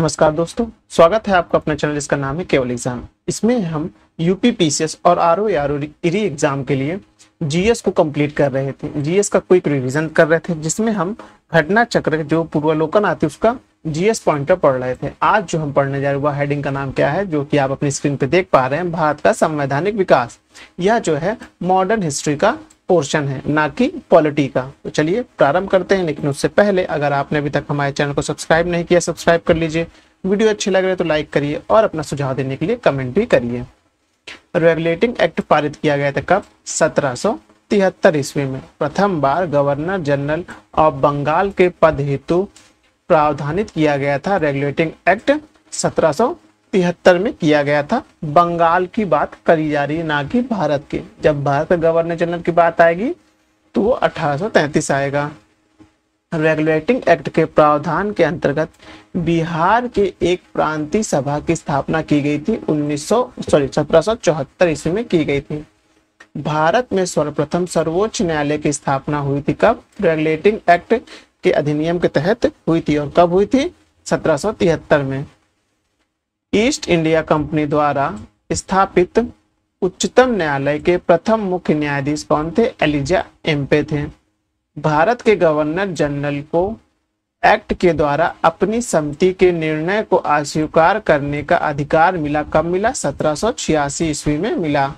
नमस्कार दोस्तों, स्वागत है आपका अपने चैनल जिसका नाम है केवल एग्जाम। इसमें हम यूपी पीसीएस और आरओ री एग्जाम के लिए जीएस को कंप्लीट कर रहे थे। जीएस का क्विक रिवीजन कर रहे थे, जिसमें हम घटना चक्र जो पूर्वावलोकन आती है उसका जीएस पॉइंटर पढ़ रहे थे। आज जो हम पढ़ने जा रहे हैं वह हेडिंग का नाम क्या है, जो कि आप अपनी स्क्रीन पे देख पा रहे हैं, भारत का संवैधानिक विकास। यह जो है मॉडर्न हिस्ट्री का पोर्शन है, ना कि पॉलिटी का। तो चलिए प्रारंभ करते हैं, लेकिन उससे पहले अगर आपने अभी तक हमारे चैनल को सब्सक्राइब नहीं किया, सब्सक्राइब कर लीजिए। वीडियो अच्छी लग रही है तो लाइक करिए और अपना सुझाव देने के लिए कमेंट भी करिए। रेगुलेटिंग एक्ट पारित किया गया था कब? 1773 ईस्वी में। प्रथम बार गवर्नर जनरल ऑफ बंगाल के पद हेतु प्रावधानित किया गया था। रेगुलेटिंग एक्ट 1773 में किया गया था। बंगाल की बात करी जा रही है, ना कि भारत की। जब भारत के गवर्नर जनरल की बात आएगी तो वो 1833 आएगा। रेगुलेटिंग एक्ट के प्रावधान के अंतर्गत बिहार के एक प्रांतीय सभा की स्थापना की गई थी। 1774 ईस्वी में की गई थी। भारत में सर्वप्रथम सर्वोच्च न्यायालय की स्थापना हुई थी कब? रेगुलेटिंग एक्ट के अधिनियम के तहत हुई थी। और कब हुई थी? 1773 में। ईस्ट इंडिया कंपनी द्वारा स्थापित उच्चतम न्यायालय के प्रथम मुख्य न्यायाधीश कौन थे? एलिजा एम्पे थे। भारत के गवर्नर जनरल को एक्ट के द्वारा अपनी सम्मति के निर्णय को अस्वीकार करने का अधिकार मिला। कब मिला? 1786 ईस्वी में मिला।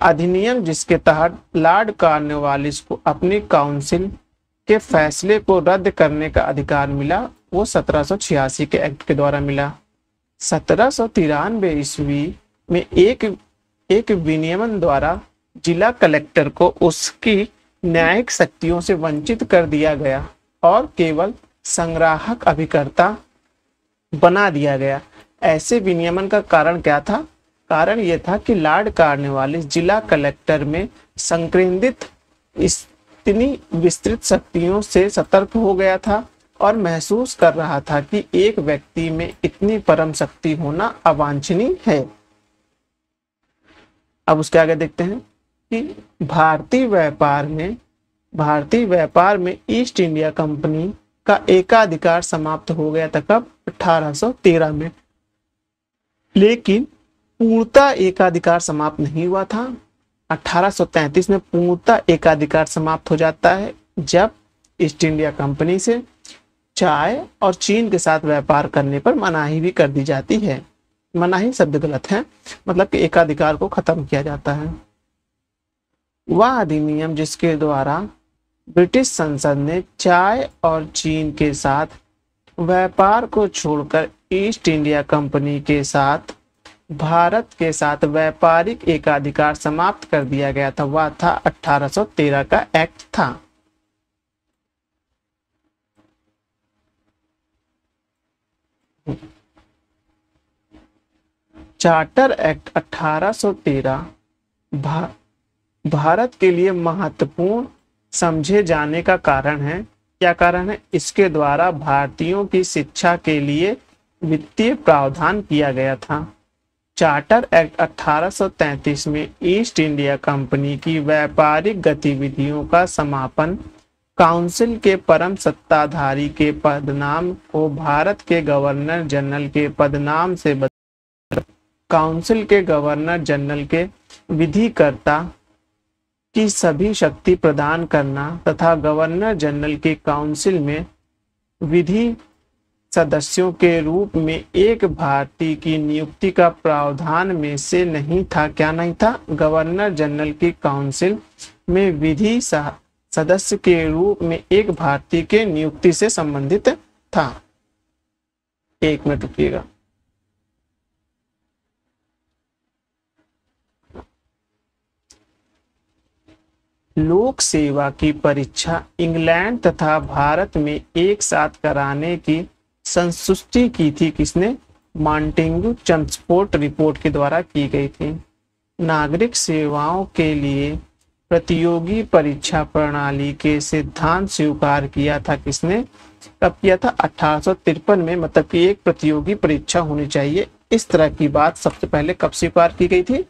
अधिनियम जिसके तहत लॉर्ड कॉर्नवालिस को अपनी काउंसिल के फैसले को रद्द करने का अधिकार मिला, वो 1786 के एक्ट के द्वारा मिला। 1793 ईस्वी में एक विनियमन द्वारा जिला कलेक्टर को उसकी न्यायिक शक्तियों से वंचित कर दिया गया और केवल संग्राहक अभिकर्ता बना दिया गया। ऐसे विनियमन का कारण क्या था? कारण यह था कि लॉर्ड कॉर्नवालिस जिला कलेक्टर में संकेंद्रित इतनी विस्तृत शक्तियों से सतर्क हो गया था और महसूस कर रहा था कि एक व्यक्ति में इतनी परम शक्ति होना अवांछनीय है। अब उसके आगे देखते हैं कि भारतीय व्यापार में ईस्ट इंडिया कंपनी का एकाधिकार समाप्त हो गया था कब? 1813 में। लेकिन पूर्णतः एकाधिकार समाप्त नहीं हुआ था। 1833 में पूर्णतः एकाधिकार समाप्त हो जाता है, जब ईस्ट इंडिया कंपनी से चाय और चीन के साथ व्यापार करने पर मनाही भी कर दी जाती है। मनाही शब्द गलत है, मतलब कि एकाधिकार को खत्म किया जाता है। वह अधिनियम जिसके द्वारा ब्रिटिश संसद ने चाय और चीन के साथ व्यापार को छोड़कर ईस्ट इंडिया कंपनी के साथ भारत के साथ व्यापारिक एकाधिकार समाप्त कर दिया गया था, वह था 1813 का एक्ट था। चार्टर एक्ट 1813 भारत के लिए महत्वपूर्ण समझे जाने का कारण है। क्या कारण है? इसके द्वारा भारतीयों की शिक्षा के लिए वित्तीय प्रावधान किया गया था। चार्टर एक्ट 1833 में ईस्ट इंडिया कंपनी की व्यापारिक गतिविधियों का समापन काउंसिल के परम सत्ताधारी के पदनाम को भारत के गवर्नर जनरल के पदनाम से बदल काउंसिल के गवर्नर जनरल के विधिकर्ता की सभी शक्ति प्रदान करना तथा गवर्नर जनरल के काउंसिल में विधि सदस्यों के रूप में एक भारतीय की नियुक्ति का प्रावधान में से नहीं था। क्या नहीं था? गवर्नर जनरल की काउंसिल में विधि सदस्य के रूप में एक भारतीय के नियुक्ति से संबंधित था। एक मिनट रुकिएगा। लोक सेवा की परीक्षा इंग्लैंड तथा भारत में एक साथ कराने की संस्तुति की थी किसने? मॉन्टेग्यू चम्सफोर्ड रिपोर्ट के द्वारा की गई थी। नागरिक सेवाओं के लिए प्रतियोगी परीक्षा प्रणाली के सिद्धांत स्वीकार किया था किसने? कब किया था? 1853 में। मतलब कि एक प्रतियोगी परीक्षा होनी चाहिए, इस तरह की बात सबसे पहले कब स्वीकार की गई थी?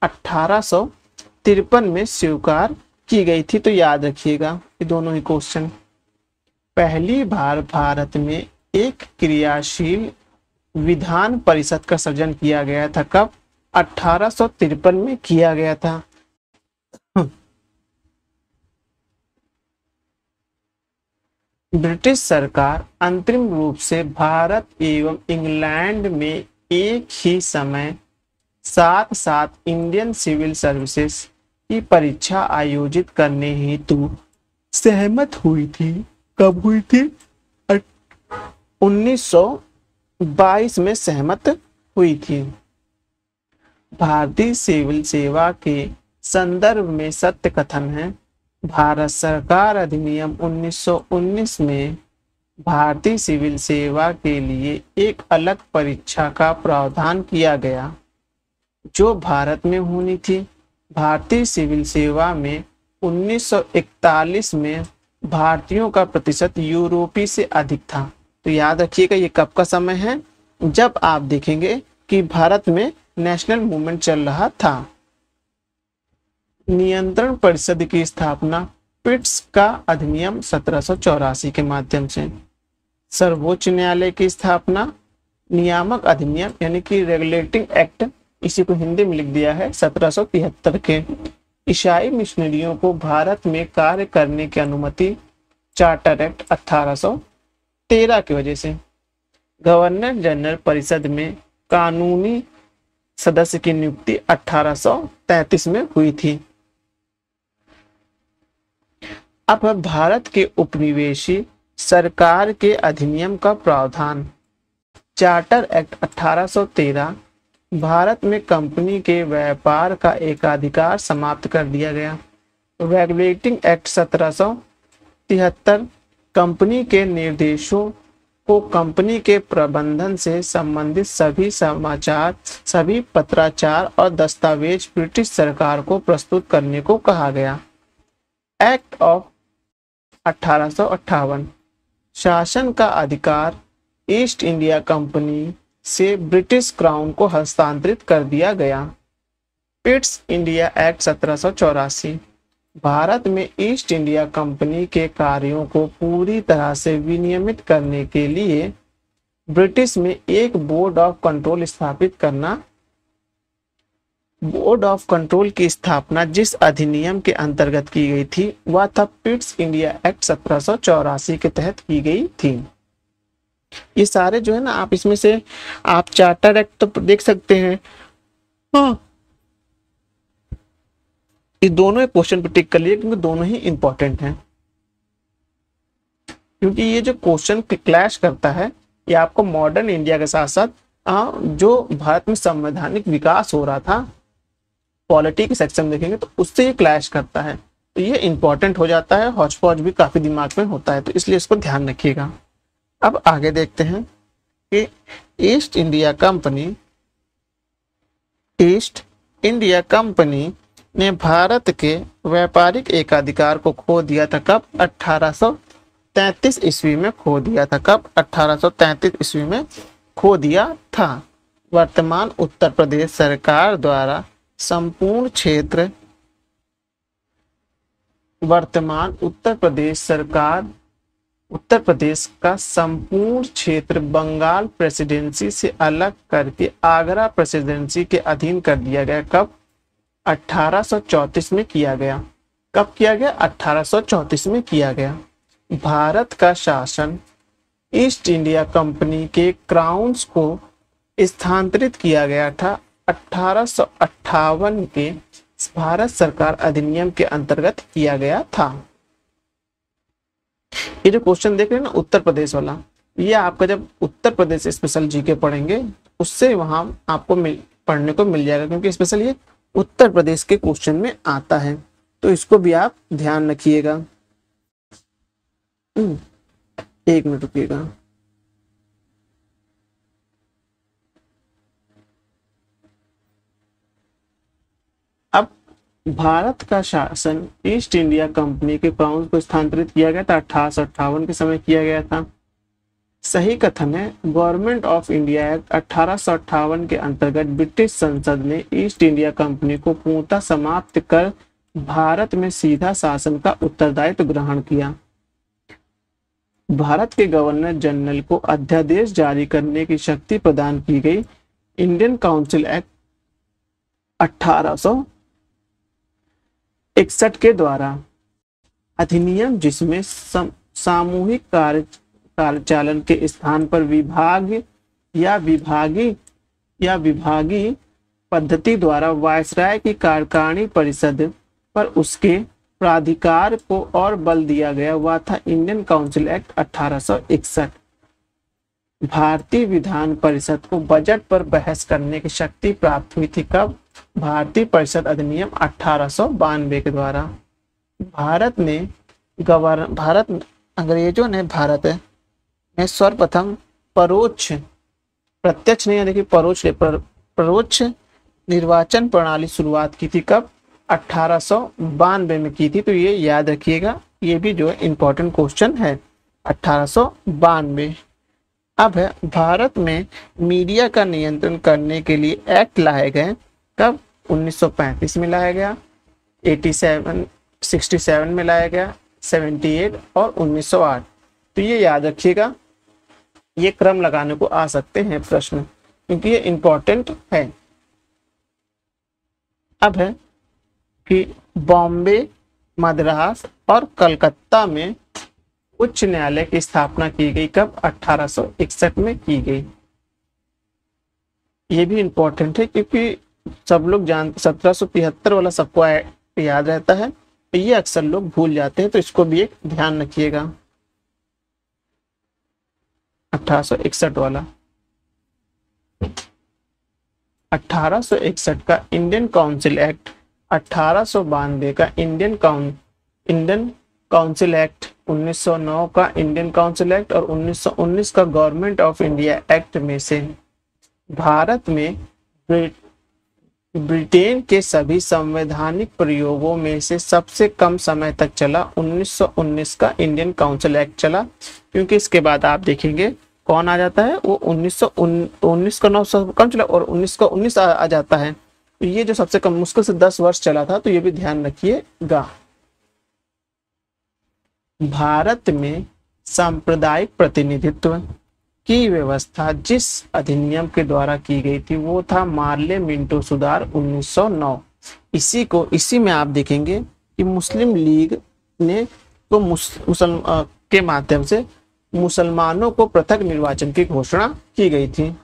1853 में स्वीकार की गई थी। तो याद रखिएगा ये दोनों ही क्वेश्चन। पहली बार भारत में एक क्रियाशील विधान परिषद का सृजन किया गया था। कब? 1853 में किया गया था। ब्रिटिश सरकार अंतरिम रूप से भारत एवं इंग्लैंड में एक ही समय साथ साथ इंडियन सिविल सर्विसेज की परीक्षा आयोजित करने हेतु सहमत हुई थी। कब हुई थी? 1922 में सहमत हुई थी। भारतीय सिविल सेवा के संदर्भ में सत्य कथन है। भारत सरकार अधिनियम 1919 में भारतीय सिविल सेवा के लिए एक अलग परीक्षा का प्रावधान किया गया जो भारत में होनी थी। भारतीय सिविल सेवा में 1941 में भारतीयों का प्रतिशत यूरोपीय से अधिक था। तो याद रखिएगा ये कब का समय है? जब आप देखेंगे कि भारत में नेशनल मूवमेंट चल रहा था। नियंत्रण परिषद की स्थापना पिट्स का अधिनियम 1784 के माध्यम से। सर्वोच्च न्यायालय की स्थापना नियामक अधिनियम यानी कि रेगुलेटिंग एक्ट, इसी को हिंदी में लिख दिया है, 1773 के। ईसाई मिशनरियों को भारत में कार्य करने की अनुमति चार्टर एक्ट 1813 की वजह से। गवर्नर जनरल परिषद में कानूनी सदस्य की नियुक्ति 1833 में हुई थी। अब भारत के उपनिवेशी सरकार के अधिनियम का प्रावधान। चार्टर एक्ट 1813 भारत में कंपनी के व्यापार का एकाधिकार समाप्त कर दिया गया। रेगुलेटिंग एक्ट 1773 कंपनी के निर्देशों को कंपनी के प्रबंधन से संबंधित सभी समाचार, सभी पत्राचार और दस्तावेज ब्रिटिश सरकार को प्रस्तुत करने को कहा गया। एक्ट ऑफ 1858 शासन का अधिकार ईस्ट इंडिया कंपनी से ब्रिटिश क्राउन को हस्तांतरित कर दिया गया। पिट्स इंडिया एक्ट 1784 भारत में ईस्ट इंडिया कंपनी के कार्यों को पूरी तरह से विनियमित करने के लिए ब्रिटिश में एक बोर्ड ऑफ कंट्रोल स्थापित करना। बोर्ड ऑफ कंट्रोल की स्थापना जिस अधिनियम के अंतर्गत की गई थी वह था पिट्स इंडिया एक्ट 1784 के तहत की गई थी। ये सारे जो है ना, आप इसमें से आप चार्टर एक्ट तो देख सकते हैं। हाँ, ये दोनों क्वेश्चन पे टिक कर लिए क्योंकि दोनों ही इंपॉर्टेंट हैं। क्योंकि ये जो क्वेश्चन क्लैश करता है ये आपको मॉडर्न इंडिया के साथ साथ जो भारत में संवैधानिक विकास हो रहा था, पॉलिटी के सेक्शन देखेंगे तो उससे ये क्लैश करता है। तो ये इंपॉर्टेंट हो जाता है, हौच पौच भी काफी दिमाग में होता है, तो इसलिए इसको ध्यान रखिएगा। अब आगे देखते हैं कि ईस्ट इंडिया कंपनी ने भारत के व्यापारिक एकाधिकार को खो दिया था। कब? 1833 ईस्वी में खो दिया था। कब? 1833 ईस्वी में खो दिया था। वर्तमान उत्तर प्रदेश सरकार द्वारा संपूर्ण क्षेत्र उत्तर प्रदेश का संपूर्ण क्षेत्र बंगाल प्रेसिडेंसी से अलग करके आगरा प्रेसिडेंसी के अधीन कर दिया गया। कब? 1834 में किया गया। कब किया गया? 1834 में किया गया। भारत का शासन ईस्ट इंडिया कंपनी के क्राउन्स को स्थानांतरित किया गया था 1858 के भारत सरकार अधिनियम के अंतर्गत किया गया था। ये जो क्वेश्चन देख रहे हैं ना उत्तर प्रदेश वाला, ये आपका जब उत्तर प्रदेश स्पेशल जीके पढ़ेंगे उससे वहां आपको पढ़ने को मिल जाएगा, क्योंकि स्पेशल ये उत्तर प्रदेश के क्वेश्चन में आता है, तो इसको भी आप ध्यान रखिएगा। एक मिनट रुकिएगा। अब भारत का शासन ईस्ट इंडिया कंपनी के क्राउन को स्थानांतरित किया गया था 1858 के समय किया गया था। सही कथन है। गवर्नमेंट ऑफ इंडिया एक्ट 1858 के अंतर्गत ब्रिटिश संसद ने ईस्ट इंडिया कंपनी को पूर्णतः समाप्त कर भारत में सीधा शासन का उत्तरदायित्व ग्रहण किया। भारत के गवर्नर जनरल को अध्यादेश जारी करने की शक्ति प्रदान की गई। इंडियन काउंसिल एक्ट 1861 के द्वारा। अधिनियम जिसमें सामूहिक कार्यचालन के स्थान पर विभाग या विभागीय पद्धति द्वारा वायसराय की कार्यकारिणी परिषद पर उसके प्राधिकार को और बल दिया गया हुआ था इंडियन काउंसिल एक्ट 1861। भारतीय विधान परिषद को बजट पर बहस करने की शक्ति प्राप्त हुई थी कब? भारतीय परिषद अधिनियम 1892 के द्वारा। अंग्रेजों ने भारत में सर्वप्रथम परोक्ष, प्रत्यक्ष नहीं, देखिए परोक्ष निर्वाचन प्रणाली शुरुआत की थी कब? 1892 में की थी। तो ये याद रखिएगा, ये भी जो है इंपॉर्टेंट क्वेश्चन है, 1892। अब है भारत में मीडिया का नियंत्रण करने के लिए एक्ट लाए गए कब? 1935 में लाया गया, 67 में लाया गया, 78 और 1908। तो ये याद रखिएगा, ये क्रम लगाने को आ सकते हैं प्रश्न, क्योंकि ये इंपॉर्टेंट है। अब है कि बॉम्बे, मद्रास और कलकत्ता में उच्च न्यायालय की स्थापना की गई कब? 1861 में की गई। ये भी इंपॉर्टेंट है, क्योंकि सब लोग 1773 वाला सबको याद रहता है, ये अक्सर लोग भूल जाते हैं, तो इसको भी एक ध्यान रखिएगा। 1861 वाला। 1861 का इंडियन काउंसिल एक्ट, 1892 का इंडियन काउंसिल एक्ट, 1909 का इंडियन काउंसिल एक्ट और 1919 का गवर्नमेंट ऑफ इंडिया एक्ट में से भारत में ब्रिटेन के सभी संवैधानिक प्रयोगों में से सबसे कम समय तक चला 1919 का इंडियन काउंसिल एक्ट चला। क्योंकि इसके बाद आप देखेंगे कौन आ जाता है, वो 1919 का 9 कम चला और 19 का 19 आ जाता है। तो ये जो सबसे कम मुश्किल से 10 वर्ष चला था, तो ये भी ध्यान रखिएगा। भारत में सांप्रदायिक प्रतिनिधित्व की व्यवस्था जिस अधिनियम के द्वारा की गई थी वो था मार्ले मिंटो सुधार 1909। इसी में आप देखेंगे कि मुस्लिम लीग ने तो के माध्यम से मुसलमानों को पृथक निर्वाचन की घोषणा की गई थी।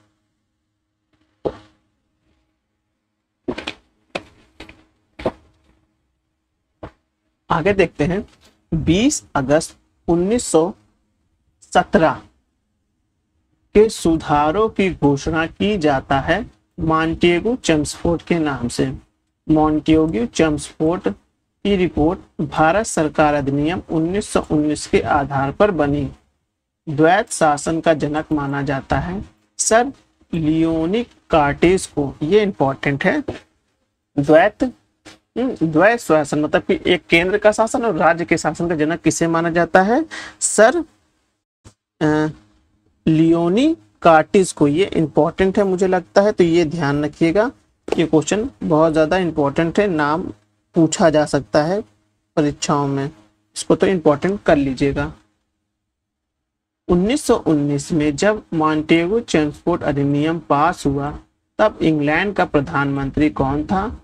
आगे देखते हैं, 20 अगस्त 1917 के सुधारों की घोषणा की जाता है मॉन्टेगू चेम्सफोर्ड के नाम से। मॉन्टेगू चेम्सफोर्ड की रिपोर्ट भारत सरकार अधिनियम 1919 के आधार पर बनी। द्वैत शासन का जनक माना जाता है सर लियोनी कार्टेज को। ये इंपॉर्टेंट है। द्वैत शासन मतलब कि एक केंद्र का शासन और राज्य के शासन का जनक किसे माना जाता है? सर लियोनी कार्टेज को। ये इंपॉर्टेंट है मुझे लगता है, तो ये ध्यान रखिएगा। ये क्वेश्चन बहुत ज्यादा इंपॉर्टेंट है, नाम पूछा जा सकता है परीक्षाओं में, इसको तो इंपॉर्टेंट कर लीजिएगा। 1919 में जब मॉन्टेगू चेम्सफोर्ड अधिनियम पास हुआ तब इंग्लैंड का प्रधानमंत्री कौन था?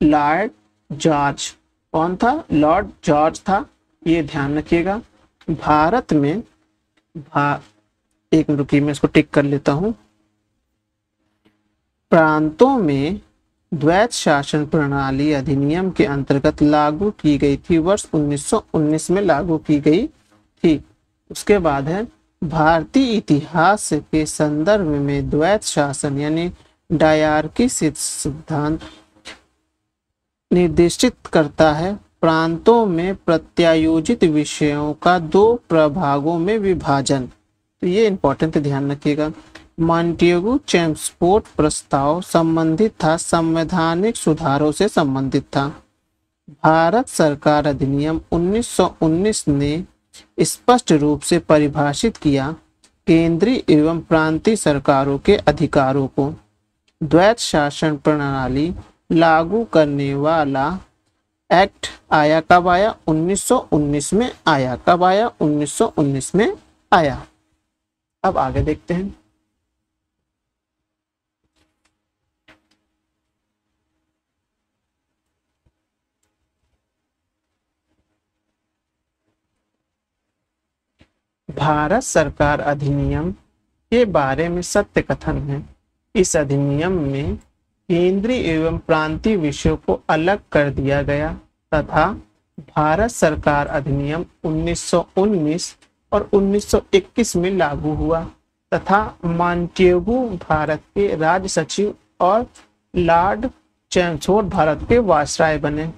Lord George. कौन था? लॉर्ड जॉर्ज था। ये ध्यान रखिएगा। भारत में एक रुकिए मैं इसको टिक कर लेता हूं। प्रांतों में द्वैत शासन प्रणाली अधिनियम के अंतर्गत लागू की गई थी, वर्ष 1919 में लागू की गई थी। उसके बाद है भारतीय इतिहास के संदर्भ में द्वैत शासन यानी डायरकी सिद्धांत निर्देशित करता है प्रांतों में प्रत्यायोजित विषयों का 2 प्रभागों में विभाजन। तो ये इंपॉर्टेंट ध्यान रखिएगा। मॉन्टेगू चेम्सफोर्ड प्रस्ताव संबंधित था संवैधानिक सुधारों से संबंधित था। भारत सरकार अधिनियम 1919 ने स्पष्ट रूप से परिभाषित किया केंद्रीय एवं प्रांतीय सरकारों के अधिकारों को। द्वैत शासन प्रणाली लागू करने वाला एक्ट आया कब आया? 1919 में आया। कब आया? 1919 में आया। अब आगे देखते हैं। भारत सरकार अधिनियम के बारे में सत्य कथन है। इस अधिनियम में केंद्रीय एवं प्रांतीय विषयों को अलग कर दिया गया तथा भारत सरकार अधिनियम 1919 और 1921 में लागू हुआ तथा मॉन्टेगू भारत के राज्य सचिव और लॉर्ड चैम्सफोर्ड भारत के वायसराय बने।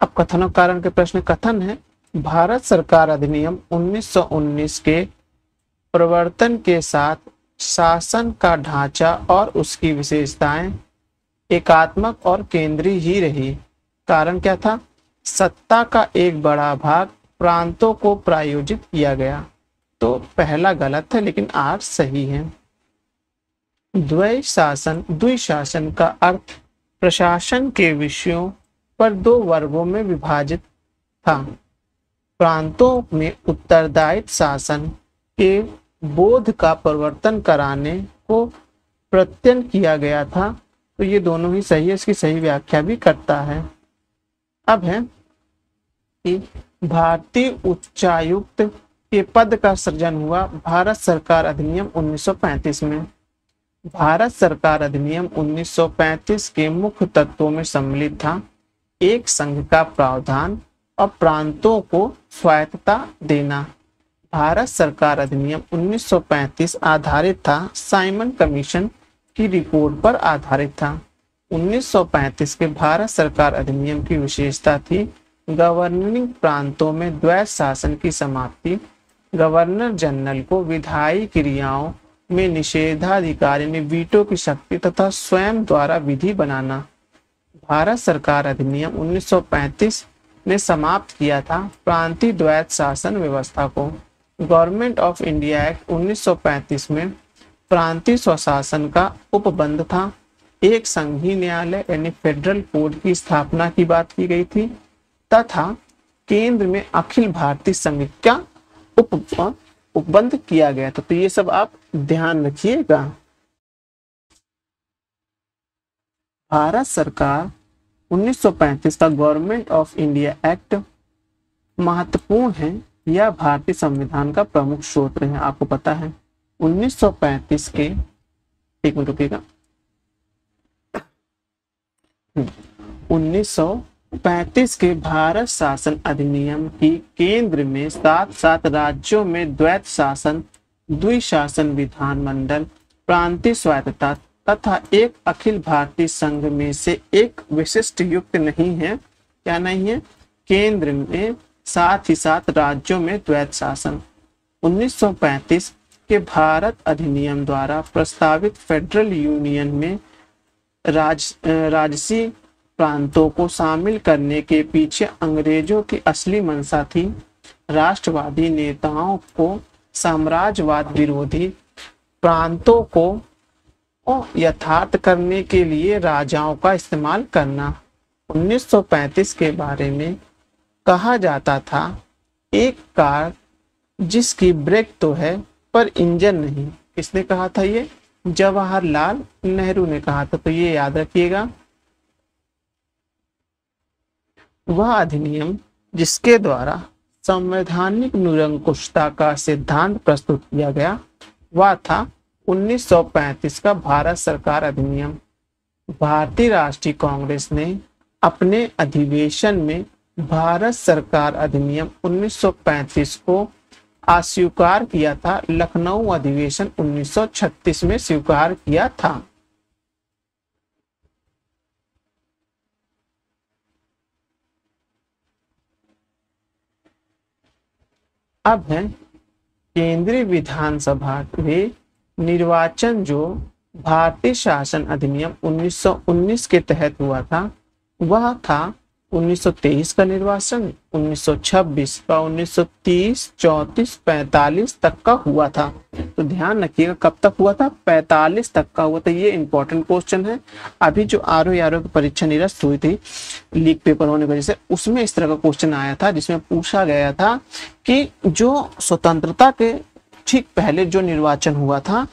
अब कथनों कारण के प्रश्न। कथन है, भारत सरकार अधिनियम 1919 के प्रवर्तन के साथ शासन का ढांचा और उसकी विशेषताएं एकात्मक और केंद्रीय ही रही। कारण क्या था? सत्ता का एक बड़ा भाग प्रांतों को प्रायोजित किया गया। तो पहला गलत है लेकिन आर सही है। द्विशासन का अर्थ प्रशासन के विषयों पर दो वर्गों में विभाजित था। प्रांतों में उत्तरदायित्व शासन के बोध का प्रवर्तन कराने को प्रत्ययन किया गया था। तो ये दोनों ही सही है, इसकी सही व्याख्या भी करता है। अब है कि भारतीय उच्चायुक्त के पद का सृजन हुआ भारत सरकार अधिनियम 1935 में। भारत सरकार अधिनियम 1935 के मुख्य तत्वों में सम्मिलित था एक संघ का प्रावधान और प्रांतों को स्वायत्तता देना। भारत सरकार अधिनियम 1935 आधारित था साइमन कमीशन की रिपोर्ट पर आधारित था। 1935 के भारत सरकार अधिनियम की विशेषता थी गवर्निंग प्रांतों में द्वैत शासन की समाप्ति। गवर्नर जनरल को विधायी क्रियाओं में निषेधाधिकारी ने वीटो की शक्ति तथा स्वयं द्वारा विधि बनाना। भारत सरकार अधिनियम 1935 ने समाप्त किया था प्रांतीय द्वैत शासन व्यवस्था को। गवर्नमेंट ऑफ इंडिया एक्ट 1935 में प्रांतीय स्वशासन का उपबंध था। एक संघीय न्यायालय यानी फेडरल कोर्ट की स्थापना की बात की गई थी तथा केंद्र में अखिल भारतीय समिति का उपबंध किया गया था। तो ये सब आप ध्यान रखिएगा। भारत सरकार 1935 का गवर्नमेंट ऑफ इंडिया एक्ट महत्वपूर्ण है। यह भारतीय संविधान का प्रमुख स्रोत है, आपको पता है। 1935 के एक मिनट रुकिएगा 1935 के भारत शासन अधिनियम की केंद्र में 7 राज्यों में द्वैत शासन, द्विशासन विधानमंडल, प्रांतीय स्वायत्तता तथा एक अखिल भारतीय संघ में से एक विशिष्ट युक्त नहीं है। क्या नहीं है? केंद्र में साथ ही साथ राज्यों में द्वैत शासन। 1935 के भारत अधिनियम द्वारा प्रस्तावित फेडरल यूनियन में राजसी प्रांतों को शामिल करने के पीछे अंग्रेजों की असली मंशा थी। राष्ट्रवादी नेताओं को साम्राज्यवाद विरोधी प्रांतों को यथार्थ करने के लिए राजाओं का इस्तेमाल करना। 1935 के बारे में कहा जाता था एक कार जिसकी ब्रेक तो है पर इंजन नहीं। किसने कहा था? ये जवाहरलाल नेहरू ने कहा था। तो ये याद रखिएगा। वह अधिनियम जिसके द्वारा संवैधानिक निरंकुशता का सिद्धांत प्रस्तुत किया गया वह था 1935 का भारत सरकार अधिनियम। भारतीय राष्ट्रीय कांग्रेस ने अपने अधिवेशन में भारत सरकार अधिनियम 1935 को अस्वीकार किया था। लखनऊ अधिवेशन 1936 में स्वीकार किया था। अब है केंद्रीय विधानसभा के निर्वाचन जो भारतीय शासन अधिनियम 1919 के तहत हुआ था वह था 1923 का निर्वाचन, 1926 का, 1930, 34, 45 तक का हुआ था। तो ध्यान रखिएगा कब तक हुआ था, 45 तक का हुआ था। ये इंपॉर्टेंट क्वेश्चन है। अभी जो RO की परीक्षा निरस्त हुई थी लीक पेपर होने की वजह से, उसमें इस तरह का क्वेश्चन आया था जिसमें पूछा गया था कि जो स्वतंत्रता के ठीक पहले जो निर्वाचन हुआ था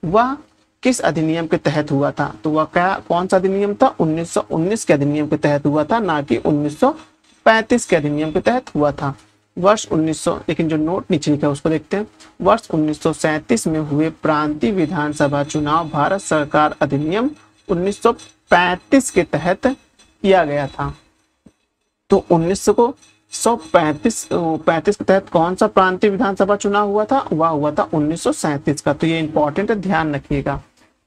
वह किस अधिनियम के तहत हुआ था। तो वह क्या, कौन सा अधिनियम था, 1919 के अधिनियम के तहत हुआ था, ना कि 1935 के अधिनियम के तहत हुआ था। वर्ष 1900, लेकिन जो नोट नीचे लिखा है उसको देखते हैं। वर्ष 1937 में हुए प्रांतीय विधानसभा चुनाव भारत सरकार अधिनियम 1935 के तहत किया गया था। तो 1935 के तहत कौन सा प्रांतीय विधानसभा चुनाव हुआ था, वह हुआ था 1937 का। तो ये इंपॉर्टेंट है, ध्यान रखिएगा।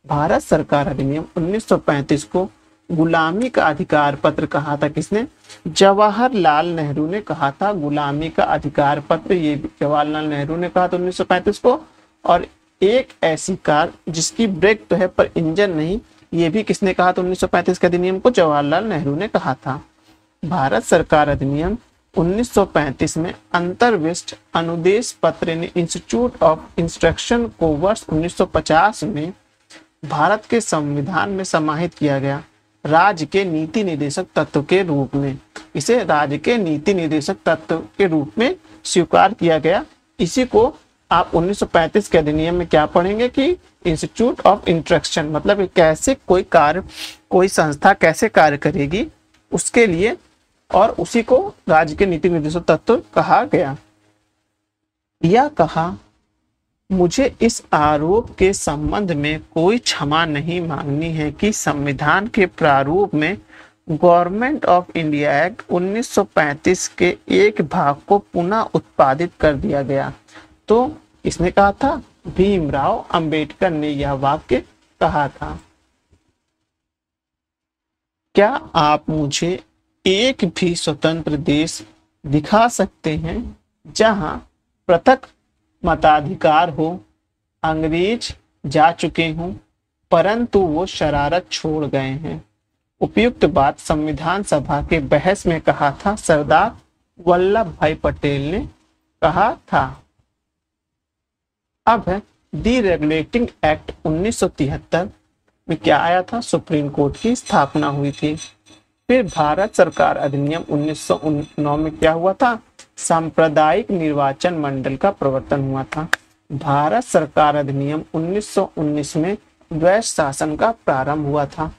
भारत सरकार अधिनियम 1935 को गुलामी का अधिकार पत्र कहा था किसने, जवाहरलाल नेहरू ने कहा था गुलामी का अधिकार पत्र। ये जवाहरलाल नेहरू ने कहा था 1935 को। और एक ऐसी कार जिसकी ब्रेक तो है पर इंजन नहीं, ये भी किसने कहा था 1935 के अधिनियम को, जवाहरलाल नेहरू ने कहा था। भारत सरकार अधिनियम 1935 में अंतर्विष्ट अनुदेश पत्र ने इंस्टीट्यूट ऑफ इंस्ट्रक्शन को वर्ष 1950 में भारत के संविधान में समाहित किया गया राज्य के नीति निर्देशक तत्व के रूप में। इसे राज्य के नीति निर्देशक तत्व के रूप में स्वीकार किया गया। इसी को आप 1935 के अधिनियम में क्या पढ़ेंगे कि इंस्टीट्यूट ऑफ इंस्ट्रक्शन, मतलब कैसे कोई कार्य, कोई संस्था कैसे कार्य करेगी उसके लिए, और उसी को राज्य के नीति निर्देशक तत्व कहा गया। यह कहा, मुझे इस आरोप के संबंध में कोई क्षमा नहीं मांगनी है कि संविधान के प्रारूप में गवर्नमेंट ऑफ इंडिया एक्ट 1935 के एक भाग को पुनः उत्पादित कर दिया गया। तो इसने कहा था, भीमराव अंबेडकर ने यह वाक्य कहा था। क्या आप मुझे एक भी स्वतंत्र देश दिखा सकते हैं जहां पृथक मताधिकार हो? अंग्रेज जा चुके हों परंतु वो शरारत छोड़ गए हैं। उपयुक्त बात संविधान सभा के बहस में कहा था सरदार वल्लभ भाई पटेल ने कहा था। अब है डीरेगुलेटिंग एक्ट 1973 में क्या आया था, सुप्रीम कोर्ट की स्थापना हुई थी। फिर भारत सरकार अधिनियम 1909 में क्या हुआ था, सांप्रदायिक निर्वाचन मंडल का प्रवर्तन हुआ था। भारत सरकार अधिनियम 1919 में वैश्य शासन का प्रारंभ हुआ था।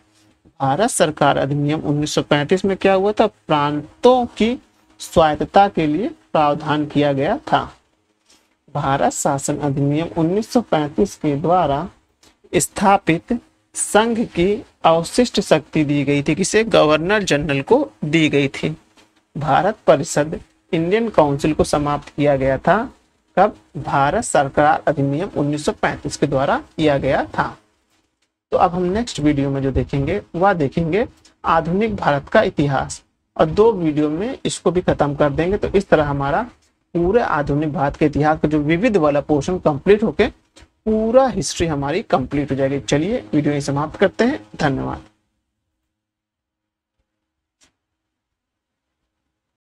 भारत सरकार अधिनियम 1935 में क्या हुआ था, प्रांतों की स्वायत्तता के लिए प्रावधान किया गया था। भारत शासन अधिनियम 1935 के द्वारा स्थापित संघ की अवशिष्ट शक्ति दी गई थी, किसे, गवर्नर जनरल को दी गई थी। भारत परिषद इंडियन काउंसिल को समाप्त किया गया था। कब, भारत सरकार अधिनियम 1935 के द्वारा किया गया था। तो अब हम नेक्स्ट वीडियो में जो देखेंगे वह देखेंगे आधुनिक भारत का इतिहास, और 2 वीडियो में इसको भी खत्म कर देंगे। तो इस तरह हमारा पूरे आधुनिक भारत के इतिहास का जो विविध वाला पोर्शन कंप्लीट होके पूरा हिस्ट्री हमारी कंप्लीट हो जाएगी। चलिए वीडियो यहीं समाप्त करते हैं। धन्यवाद।